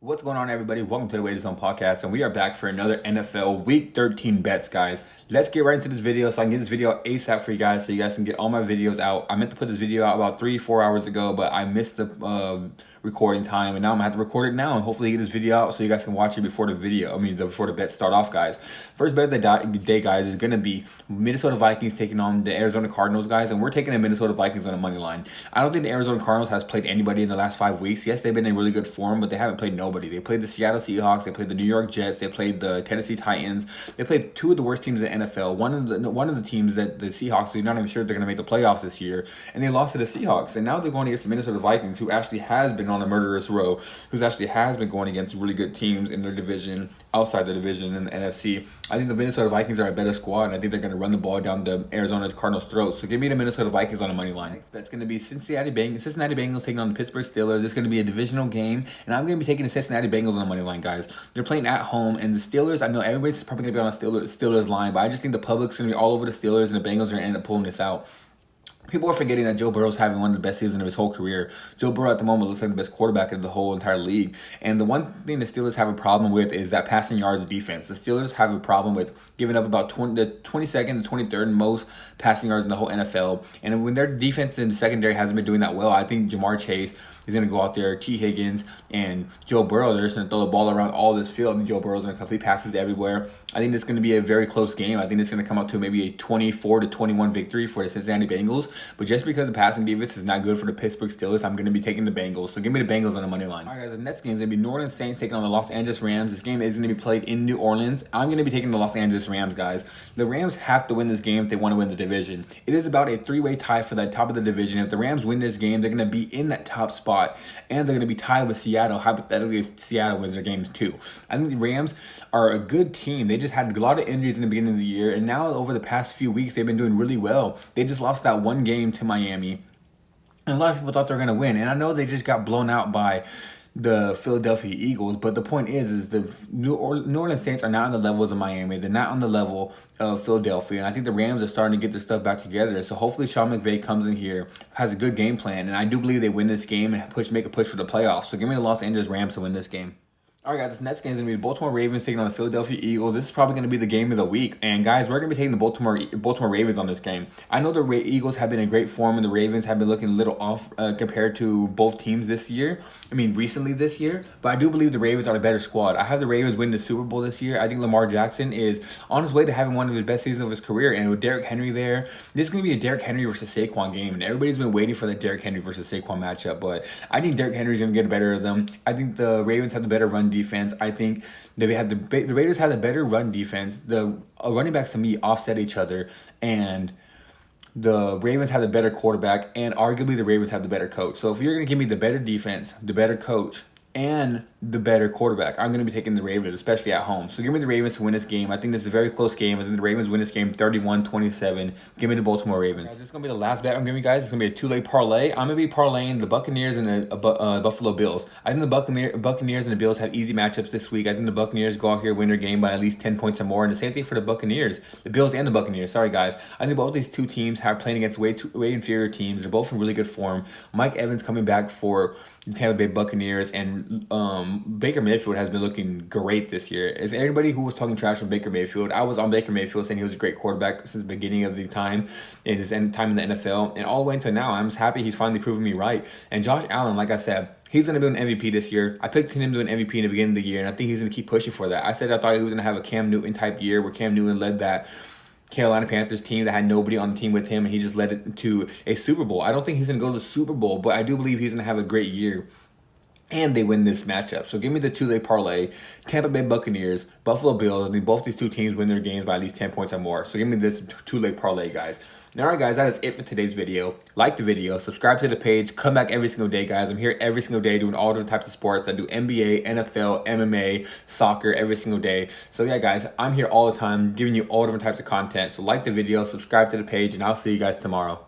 What's going on, everybody? Welcome to the Wages On Podcast, and we are back for another NFL Week 13 bets, guys. Let's get right into this video so I can get this video out ASAP for you guys so you guys can get all my videos out. I meant to put this video out about 3-4 hours ago, but I missed the recording time, and now I'm gonna have to record it now and hopefully get this video out so you guys can watch it before before the bets start off, guys. First bet of the day, guys, is gonna be Minnesota Vikings taking on the Arizona Cardinals, guys, and we're taking the Minnesota Vikings on the money line. I don't think the Arizona Cardinals has played anybody in the last 5 weeks. Yes, they've been in really good form, but they haven't played nobody. They played the Seattle Seahawks, they played the New York Jets, they played the Tennessee Titans. They played two of the worst teams in the NFL. One of the teams that the Seahawks, you're not even sure if they're gonna make the playoffs this year, and they lost to the Seahawks. And now they're going against the Minnesota Vikings, who actually has been on a murderous row, who's actually has been going against really good teams in their division, outside the division in the NFC. I think the Minnesota Vikings are a better squad, and I think they're going to run the ball down the Arizona Cardinals' throats. So give me the Minnesota Vikings on the money line. Next bet's going to be Cincinnati Bengals taking on the Pittsburgh Steelers. It's going to be a divisional game, and I'm going to be taking the Cincinnati Bengals on the money line, guys. They're playing at home, and the Steelers, I know everybody's probably going to be on the Steelers line, but I just think the public's going to be all over the Steelers, and the Bengals are going to end up pulling this out. People are forgetting that Joe Burrow's having one of the best seasons of his whole career. Joe Burrow at the moment looks like the best quarterback of the whole entire league. And the one thing the Steelers have a problem with is that passing yards defense. The Steelers have a problem with giving up about the 22nd to 23rd most passing yards in the whole NFL. And when their defense in the secondary hasn't been doing that well, I think Jamar Chase is going to go out there, T. Higgins and Joe Burrow, they're just going to throw the ball around all this field, and Joe Burrow's going to complete passes everywhere. I think it's going to be a very close game. I think it's going to come out to maybe a 24-21 victory for the Cincinnati Bengals. But just because the passing defense is not good for the Pittsburgh Steelers, I'm going to be taking the Bengals. So give me the Bengals on the money line. All right, guys, the next game is going to be New Orleans Saints taking on the Los Angeles Rams. This game is going to be played in New Orleans. I'm going to be taking the Los Angeles Rams, guys. The Rams have to win this game if they want to win the division. It is about a three-way tie for the top of the division. If the Rams win this game, they're going to be in that top spot, and they're going to be tied with Seattle, hypothetically, if Seattle wins their games too. I think the Rams are a good team. They just had a lot of injuries in the beginning of the year, and now over the past few weeks, they've been doing really well. They just lost that one game to Miami, and a lot of people thought they were going to win. And I know they just got blown out by the Philadelphia Eagles, but the point is the New Orleans Saints are not on the levels of Miami. They're not on the level of Philadelphia, and I think the Rams are starting to get their stuff back together. So hopefully Sean McVay comes in here, has a good game plan, and I do believe they win this game and make a push for the playoffs. So give me the Los Angeles Rams to win this game. All right, guys, this next game is going to be the Baltimore Ravens taking on the Philadelphia Eagles. This is probably going to be the game of the week. And, guys, we're going to be taking the Baltimore Ravens on this game. I know the Eagles have been in great form, and the Ravens have been looking a little off compared to both teams this year. Recently this year. But I do believe the Ravens are the better squad. I have the Ravens win the Super Bowl this year. I think Lamar Jackson is on his way to having one of his best seasons of his career. And with Derrick Henry there, this is going to be a Derrick Henry versus Saquon game. And everybody's been waiting for the Derrick Henry versus Saquon matchup. But I think Derrick Henry's going to get better of them. I think the Ravens have the better run defense. I think the Raiders had a better run defense. The running backs to me offset each other, and the Ravens have the better quarterback, and arguably the Ravens have the better coach. So if you're going to give me the better defense, the better coach, and the better quarterback, I'm going to be taking the Ravens, especially at home. So give me the Ravens to win this game. I think this is a very close game. I think the Ravens win this game 31-27. Give me the Baltimore Ravens. Guys, this is going to be the last bet I'm giving you guys. It's going to be a two-leg parlay. I'm going to be parlaying the Buccaneers and the Buffalo Bills. I think the Buccaneers and the Bills have easy matchups this week. I think the Buccaneers go out here, win their game by at least 10 points or more. And the same thing for the Buccaneers. The Bills and the Buccaneers. Sorry, guys. I think both these two teams have playing against way inferior teams. They're both in really good form. Mike Evans coming back for the Tampa Bay Buccaneers, and Baker Mayfield has been looking great this year. If anybody who was talking trash on Baker Mayfield, I was on Baker Mayfield saying he was a great quarterback since the beginning of the time in his time in the NFL, and all the way until now, I'm just happy he's finally proven me right. And Josh Allen, like I said, he's going to be an MVP this year. I picked him to an MVP in the beginning of the year, and I think he's going to keep pushing for that. I said I thought he was going to have a Cam Newton type year where Cam Newton led that Carolina Panthers team that had nobody on the team with him, and he just led it to a Super Bowl. I don't think he's going to go to the Super Bowl, but I do believe he's going to have a great year, and they win this matchup. So give me the two-leg parlay. Tampa Bay Buccaneers, Buffalo Bills. I think both these two teams win their games by at least 10 points or more. So give me this two-leg parlay, guys. All right, guys, that is it for today's video. Like the video, subscribe to the page, come back every single day, guys. I'm here every single day doing all different types of sports. I do NBA, NFL, MMA, soccer every single day. So yeah, guys, I'm here all the time giving you all different types of content. So like the video, subscribe to the page, and I'll see you guys tomorrow.